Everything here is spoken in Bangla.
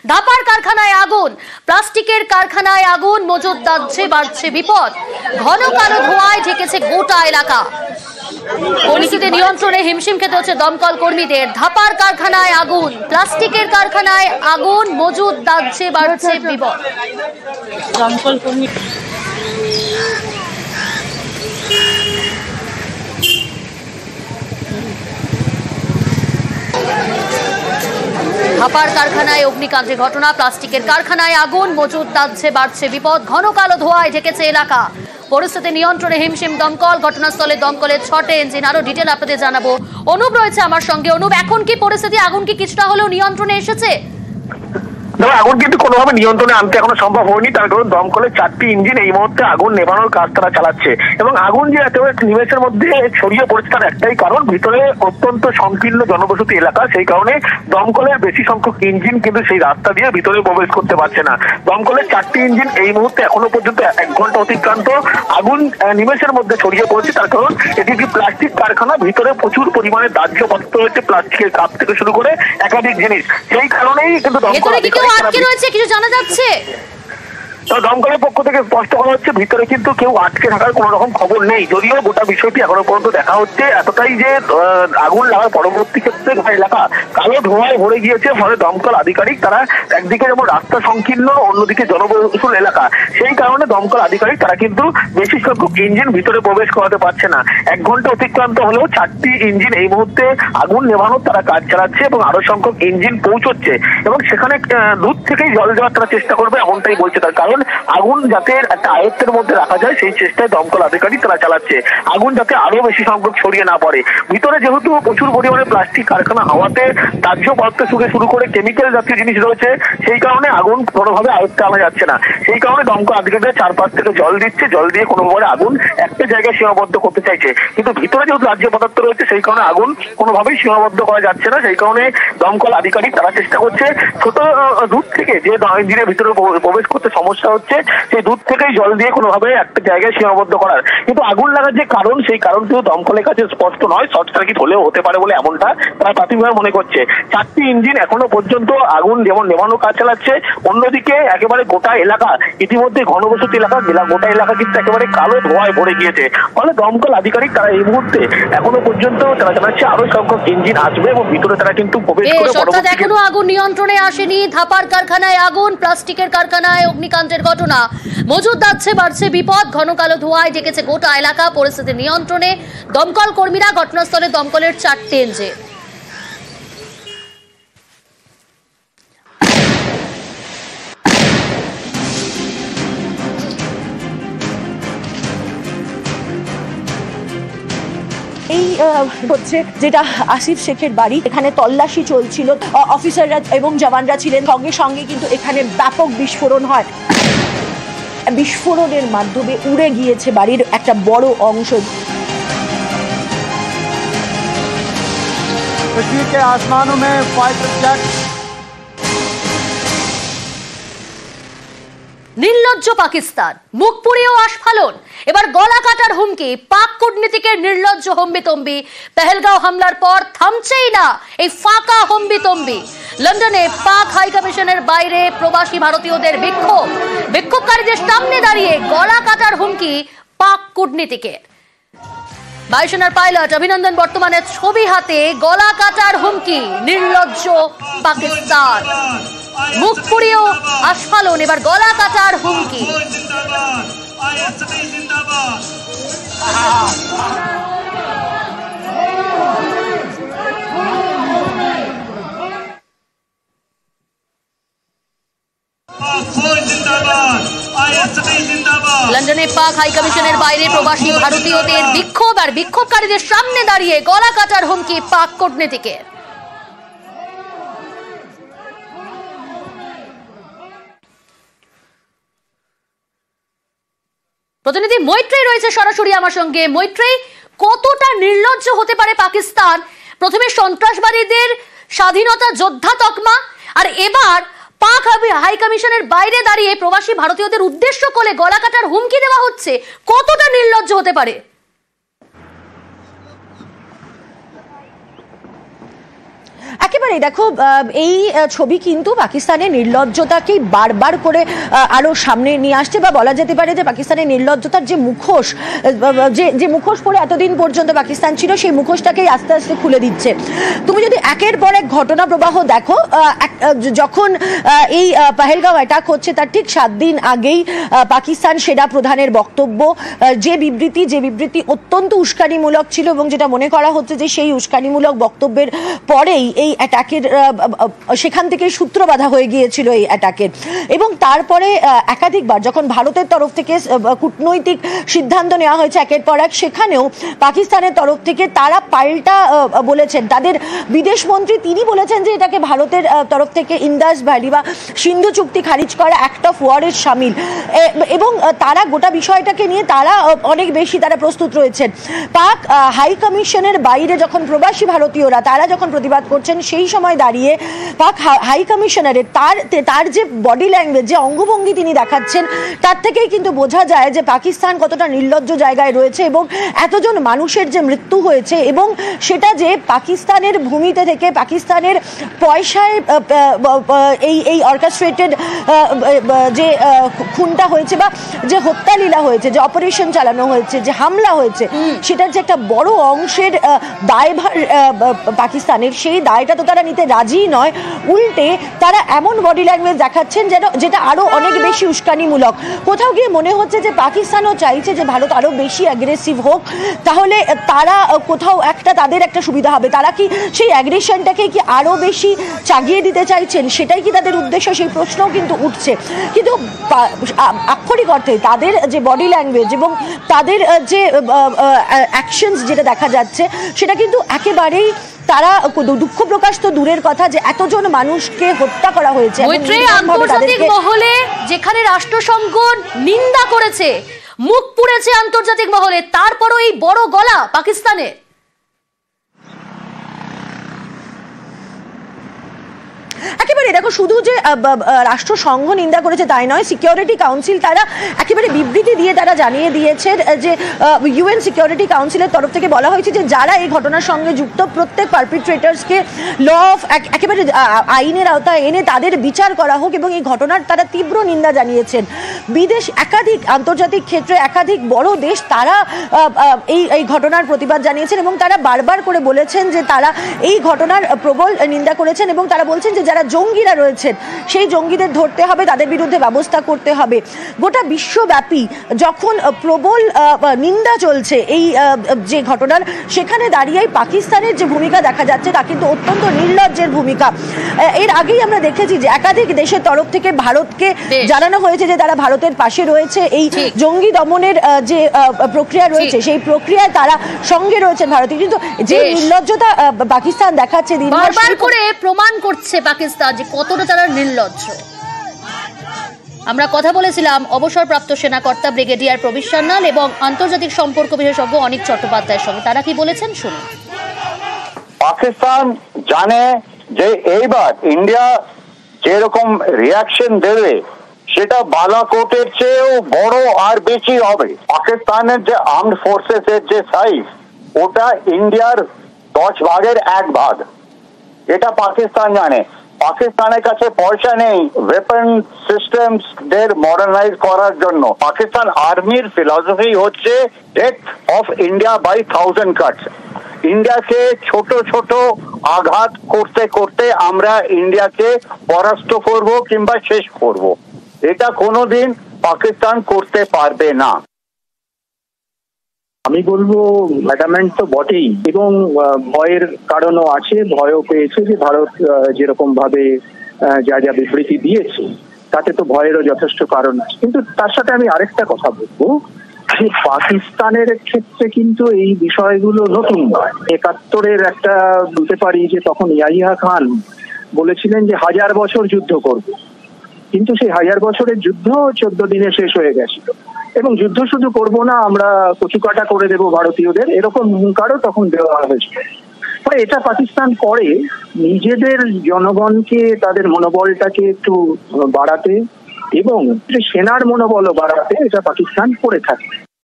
ধাপার কারখানায় আগুন, প্লাস্টিকের কারখানায় আগুন, মজুদ বাড়ছে বিপদ। ঘন কালো ধোঁয়ায় ঢেকেছে গোটা এলাকা। পরিস্থিতি নিয়ন্ত্রণে হিমশিম খেতে হচ্ছে দমকল কর্মীদের। ধাপার কারখানায় আগুন, প্লাস্টিকের কারখানায় আগুন, মজুদ বাড়ছে বিপদ। দমকল কর্মী ধাপার কারখানায় অগ্নিকাণ্ডের ঘটনা, প্লাস্টিকের কারখানায় আগুন, মজুদ বাড়ছে বিপদ। ঘন কালো ধোঁয়ায় ঢেকেছে এলাকা। পরিস্থিতি নিয়ন্ত্রণে হিমশিম দমকল। ঘটনাস্থলে দমকলের 6টে ইঞ্জিন। আরো ডিটেল আপনাদের জানাবো। অনুপ রয়েছে আমার সঙ্গে। অনুপ, এখন কি পরিস্থিতি? আগুন কি কিছুটা হলেও নিয়ন্ত্রণে এসেছে? আগুন কিন্তু কোনোভাবে নিয়ন্ত্রণে আনতে এখনো সম্ভব হয়নি, তার কারণ দমকলের 4টি ইঞ্জিন এই মুহূর্তে আগুন নেভানোর কাজ তারা চালাচ্ছে। এবং আগুন যে একেবারে নিমেষের মধ্যে ছড়িয়ে পড়েছে তার একটাই কারণ, ভিতরে অত্যন্ত সংকীর্ণ জনবসতি এলাকা, সেই কারণে দমকলের বেশি সংখ্যক ইঞ্জিন কিন্তু সেই রাস্তা দিয়ে ভিতরে প্রবেশ করতে পারছে না। দমকলের 4টি ইঞ্জিন এই মুহূর্তে এখনো পর্যন্ত 1 ঘন্টা অতিক্রান্ত, আগুন নিমেষের মধ্যে ছড়িয়ে পড়েছে। তার কারণ এটি একটি প্লাস্টিক কারখানা, ভিতরে প্রচুর পরিমাণে দাহ্যপদার্থ রয়েছে, প্লাস্টিকের কাপ থেকে শুরু করে একাধিক জিনিস। সেই কারণেই কিন্তু দমকল আটকে রয়েছে, কিছু জানা যাচ্ছে? দমকলের পক্ষ থেকে স্পষ্ট করা হচ্ছে ভিতরে কিন্তু কেউ আটকে থাকার কোন রকম খবর নেই, যদিও গোটা বিষয়টি এখনো পর্যন্ত দেখা হচ্ছে এতটাই যে আগুন লাগার পরবর্তী ক্ষেত্রে এলাকা কালো ধোঁয়ায় ভরে গিয়েছে। ফলে দমকল আধিকারিক তারা একদিকে যেমন রাস্তা সংকীর্ণ, অন্যদিকে জনবহুল এলাকা, সেই কারণে দমকল আধিকারিক তারা কিন্তু বেশি সংখ্যক ইঞ্জিন ভিতরে প্রবেশ করাতে পারছে না। 1 ঘন্টা অতিক্রান্ত হলেও 4টি ইঞ্জিন এই মুহূর্তে আগুন নেভানোর তারা কাজ চালাচ্ছে এবং আরো সংখ্যক ইঞ্জিন পৌঁছচ্ছে এবং সেখানে দূর থেকেই জল দেওয়ার তারা চেষ্টা করবে এমনটাই বলছে। তার কারণ আগুন যাতে একটা আয়ত্তের মধ্যে রাখা যায় সেই চেষ্টায় দমকল আধিকারিক তারা চালাচ্ছে। আগুন যাতে আরো বেশি সংখ্যক ছড়িয়ে না পড়ে। ভিতরে যেহেতু প্রচুর পরিমাণে প্লাস্টিক কারখানা, হাওয়াতে দাহ্য পদার্থ থেকে শুরু করে কেমিক্যাল জাতীয় জিনিস রয়েছে, সেই কারণে আগুন কোনোভাবে আয়ত্তে আনা যাচ্ছে না। সেই কারণে দমকল আধিকারিকরা চারপাশ থেকে জল দিচ্ছে, জল দিয়ে কোনোভাবে আগুন একটা জায়গায় সীমাবদ্ধ করতে চাইছে। কিন্তু ভিতরে যেহেতু দাহ্য পদার্থ রয়েছে সেই কারণে আগুন কোনোভাবেই সীমাবদ্ধ করা যাচ্ছে না। সেই কারণে দমকল আধিকারিক তারা চেষ্টা করছে ছোট দূর থেকে যে ইঞ্জিনের ভিতরে প্রবেশ করতে সমস্যা হচ্ছে সেই দূর থেকেই জল দিয়ে কোনোভাবে একটা জায়গায় সীমাবদ্ধ করার। কিন্তু আগুন লাগার যে কারণ, সেই কারণ কিন্তু দমকলের কাছে স্পষ্ট নয়। শর্ট সার্কিট হলেও হতে পারে বলে এমনটা তারা প্রাথমিকভাবে মনে করছে। 4টি ইঞ্জিন এখনো পর্যন্ত আগুন যেমন নেভানোর কাজ চালাচ্ছে, অন্যদিকে একেবারে গোটা এলাকা, ইতিমধ্যে ঘনবসতি এলাকা, গোটা এলাকা কিন্তু একেবারে কালো ধোঁয়ায় ভরে গিয়েছে। ফলে দমকল আধিকারিক তারা এই মুহূর্তে এখনো পর্যন্ত তারা জানাচ্ছে আরো সংখ্যক ইঞ্জিন আসবে এবং ভিতরে তারা কিন্তু প্রবেশ করে এখনো আগুন নিয়ন্ত্রণে আসেনি। ধাপার কারখানায় আগুন, প্লাস্টিকের কারখানায় অগ্নিকাণ্ডের ঘটনা, মজুদ বাড়ছে বিপদ। ঘন কালো ধোঁয়ায় ঢেকেছে গোটা এলাকা। পরিস্থিতি নিয়ন্ত্রণে দমকল কর্মীরা। ঘটনাস্থলে দমকলের 4টে ইঞ্জিন। এই হচ্ছে যেটা আসিফ শেখের বাড়ি, এখানে তল্লাশি চলছিল, অফিসাররা এবং জওয়ানরা ছিলেন, সঙ্গে সঙ্গে কিন্তু এখানে ব্যাপক বিস্ফোরণ হয়। বিস্ফোরণের মাধ্যমে উড়ে গিয়েছে বাড়ির একটা বড় অংশ। कश्मीर के आसमानों में फाइटर जेट। নির্লজ্জ পাকিস্তান, মুখ পুড়িয়েও আস্ফালন, এবার গলা কাটার হুমকি। পাক কূটনীতিকের নির্লজ্জ হম্বিতম্বি। পেহেলগাঁও হামলার পর থামছেই না এই ফাঁকা হম্বিতম্বি। লন্ডনে পাক হাই কমিশনের বাইরে প্রবাসী ভারতীয়দের বিক্ষোভ। বিক্ষোভকারীদের সামনে দাঁড়িয়ে গলা কাটার হুমকি পাক কূটনীতিকের। বায়ুসেনার পাইলট অভিনন্দন বর্তমানের ছবি হাতে, গলা কাটার হুমকি। নির্লজ্জ পাকিস্তান, মুখ পুড়িয়েও আস্ফালন, এবার গলা কাটার হুমকি। লন্ডনে পাক হাই কমিশনের বাইরে প্রবাসী ভারতীয়দের বিক্ষোভ আর বিক্ষোভকারীদের সামনে দাঁড়িয়ে গলা কাটার হুমকি পাক কূটনীতিকের। প্রতিনিধি মৈত্রেয়ী রয়েছে সরাসরি আমার সঙ্গে। মৈত্রেয়ী, কতটা নির্লজ্জ হতে পারে পাকিস্তান? প্রথমে সন্ত্রাসবাদীদের স্বাধীনতা যোদ্ধা তকমা, আর এবার পাক হাই কমিশনের বাইরে দাঁড়িয়ে প্রবাসী ভারতীয়দের উদ্দেশ্য করে গলা কাটার হুমকি দেওয়া হচ্ছে। কতটা নির্লজ্জ হতে পারে? একেবারেই দেখো, এই ছবি কিন্তু পাকিস্তানের নির্লজ্জতাকেই বারবার করে আরো সামনে নিয়ে আসছে, বা বলা যেতে পারে যে পাকিস্তানের নির্লজ্জতার যে মুখোশ, যে মুখোশ পরে এতদিন পর্যন্ত পাকিস্তান ছিল, সেই মুখোশটাকেই আস্তে আস্তে খুলে দিচ্ছে। তুমি যদি একের পর এক ঘটনা প্রবাহ দেখো, যখন এই পহেলগাঁও অ্যাটাক হচ্ছে তার ঠিক 7 দিন আগেই পাকিস্তান সেনা প্রধানের বক্তব্য, যে বিবৃতি অত্যন্ত উস্কানিমূলক ছিল, এবং যেটা মনে করা হচ্ছে যে সেই উস্কানিমূলক বক্তব্যের পরেই এই অ্যাটাকের সেখান থেকে সূত্র বাঁধা হয়ে গিয়েছিল এই অ্যাটাকের। এবং তারপরে একাধিকবার যখন ভারতের তরফ থেকে কূটনৈতিক সিদ্ধান্ত নেওয়া হয়েছে একের পর এক, সেখানেও পাকিস্তানের তরফ থেকে তারা পাল্টা বলেছেন। তাদের বিদেশ মন্ত্রী তিনি বলেছেন যে এটাকে ভারতের তরফ থেকে ইন্দাস ভ্যালি বা সিন্ধু চুক্তি খারিজ করা অ্যাক্ট অফ ওয়ারের শামিল, এবং তারা গোটা বিষয়টাকে নিয়ে তারা অনেক বেশি তারা প্রস্তুত রয়েছেন। পাক হাই কমিশনের বাইরে যখন প্রবাসী ভারতীয়রা তারা যখন প্রতিবাদ করছেন, সেই সময় দাঁড়িয়ে পাক হাই কমিশনারের তার যে বডি ল্যাঙ্গুয়েজ, যে অঙ্গভঙ্গি তিনি দেখাচ্ছেন, তার থেকেই কিন্তু বোঝা যায় যে পাকিস্তান কতটা নির্লজ্জ জায়গায় রয়েছে, এবং এতজন মানুষের যে মৃত্যু হয়েছে, এবং সেটা যে পাকিস্তানের ভূমিতে থেকে পাকিস্তানের পয়সায় এই অর্কেস্ট্রেটেড যে খুনটা হয়েছে, বা যে হত্যালীলা হয়েছে, যে অপারেশন চালানো হয়েছে, যে হামলা হয়েছে, সেটার যে একটা বড় অংশের দায়ভার পাকিস্তানের, সেই দায়টা তো তারা নিতে রাজি নয়। উল্টে তারা এমন বডি ল্যাঙ্গুয়েজ দেখাচ্ছেন যেটা আরো অনেক বেশি উস্কানিমূলক। কোথাও গিয়ে মনে হচ্ছে যে পাকিস্তানও চাইছে যে ভারত আরো বেশি অ্যাগ্রেসিভ হোক, তাহলে তারা কোথাও তাদের একটা সুবিধা হবে। তারা কি সেই অ্যাগ্রেশনটাকে কি আরো বেশি চাগিয়ে দিতে চাইছেন? সেটাই কি তাদের উদ্দেশ্য? সেই প্রশ্নও কিন্তু উঠছে। কিন্তু আক্ষরিক অর্থে তাদের যে বডি ল্যাঙ্গুয়েজ এবং তাদের যে অ্যাকশনস যেটা দেখা যাচ্ছে, সেটা কিন্তু একেবারেই, তারা দুঃখ প্রকাশ তো দূরের কথা, যে এতজন মানুষকে হত্যা করা হয়েছে। আন্তর্জাতিক মহলে যেখানে রাষ্ট্রসংঘ নিন্দা করেছে, মুখ পুড়েছে আন্তর্জাতিক মহলে, তারপরও এই বড় গলা পাকিস্তানে। একেবারে দেখো, শুধু যে রাষ্ট্রসংঘ নিন্দা করেছে তাই নয়, সিকিউরিটি কাউন্সিল তারা একেবারে বিবৃতি দিয়ে তারা জানিয়ে দিয়েছে যে ইউএন সিকিউরিটি কাউন্সিলের তরফ থেকে বলা হয়েছে যে যারা এই ঘটনার সঙ্গে যুক্ত প্রত্যেক পারপিট্রেটার্সকে ল অফ একেবারে আইনের আওতায় এনে তাদের বিচার করা হোক, এবং এই ঘটনার তারা তীব্র নিন্দা জানিয়েছেন। বিদেশ একাধিক আন্তর্জাতিক ক্ষেত্রে একাধিক বড় দেশ তারা এই ঘটনার প্রতিবাদ জানিয়েছেন, এবং তারা বারবার করে বলেছেন যে তারা এই ঘটনার প্রবল নিন্দা করেছেন, এবং তারা বলছেন যে যারা জঙ্গিরা রয়েছেন সেই জঙ্গিদের ধরতে হবে, তাদের বিরুদ্ধে ব্যবস্থা করতে হবে। গোটা বিশ্বব্যাপী যখন প্রবল নিন্দা চলছে এই যে ঘটনার, সেখানে দাঁড়িয়ে পাকিস্তানের যে ভূমিকা দেখা যাচ্ছে তা কিন্তু অত্যন্ত নির্লজ্জের ভূমিকা। এর আগেই আমরা দেখেছি যে একাধিক দেশের তরফ থেকে ভারতকে জানানো হয়েছে যে তারা ভারতের পাশে রয়েছে, এই জঙ্গি দমনের যে প্রক্রিয়া রয়েছে সেই প্রক্রিয়ায় তারা সঙ্গে রয়েছেন ভারতীয়। কিন্তু যে নির্লজ্জতা পাকিস্তান দেখাচ্ছে, বারবার করে প্রমাণ করছে পাকিস্তান যে কতটা তারা নির্লজ্জ। আমরা কথা বলেছিলাম অবসরপ্রাপ্ত সেনাকর্তা ব্রিগেডিয়ার প্রবীর সান্যাল এবং আন্তর্জাতিক সম্পর্ক বিশেষজ্ঞ অনিক চট্টোপাধ্যায়ের সঙ্গে। তারা কি বলেছেন শুনুন। পাকিস্তান জানে যে এইবার ইন্ডিয়া যেরকম রিয়াকশন দেবে সেটা বালাকোটের চেয়েও বড় আর বেশি হবে। পাকিস্তানের যে আর্মড ফোর্সেস এর যে সাইজ, ওটা ইন্ডিয়ার 10 ভাগের 1 ভাগ। এটা পাকিস্তান জানে। পাকিস্তানের কাছে পয়সা নেই ওয়েপন সিস্টেমস দের মডার্নাইজ করার জন্য। পাকিস্তান আর্মির ফিলসফি হচ্ছে death of India by 1000 cuts. ইন্ডিয়াকে ছোট ছোট আঘাত করতে করতে আমরা ইন্ডিয়াকে পরাস্ত করব কিংবা শেষ করব। এটা কোনোদিন পাকিস্তান করতে পারবে না। আমি বলবো অ্যাডামেন্ট তো বটেই, এবং ভয়ের কারণও আছে। ভয়ও পেয়েছে যে ভারত যেরকম ভাবে যা যা বিবৃতি দিয়েছে তাতে তো ভয়েরও যথেষ্ট কারণ আছে। কিন্তু তার সাথে আমি আরেকটা কথা বলবো যে পাকিস্তানের ক্ষেত্রে কিন্তু এই বিষয়গুলো নতুন নয়। 71-এর একটা বলতে পারি যে তখন ইয়াহিয়া খান বলেছিলেন যে 1000 বছর যুদ্ধ করব, কিন্তু সেই 1000 বছরের যুদ্ধ 14 দিনে শেষ হয়ে গেছিল। এবং যুদ্ধ শুধু করব না, আমরা কচুকাটা করে দেব ভারতীয়দের, এরকম হুঙ্কারও তখন দেওয়া হয়েছিল। ফলে এটা পাকিস্তান করে নিজেদের জনগণকে তাদের মনোবলটাকে একটু বাড়াতে এবং সেনার মনোবলও বাড়াতে, এটা পাকিস্তান করে থাকে।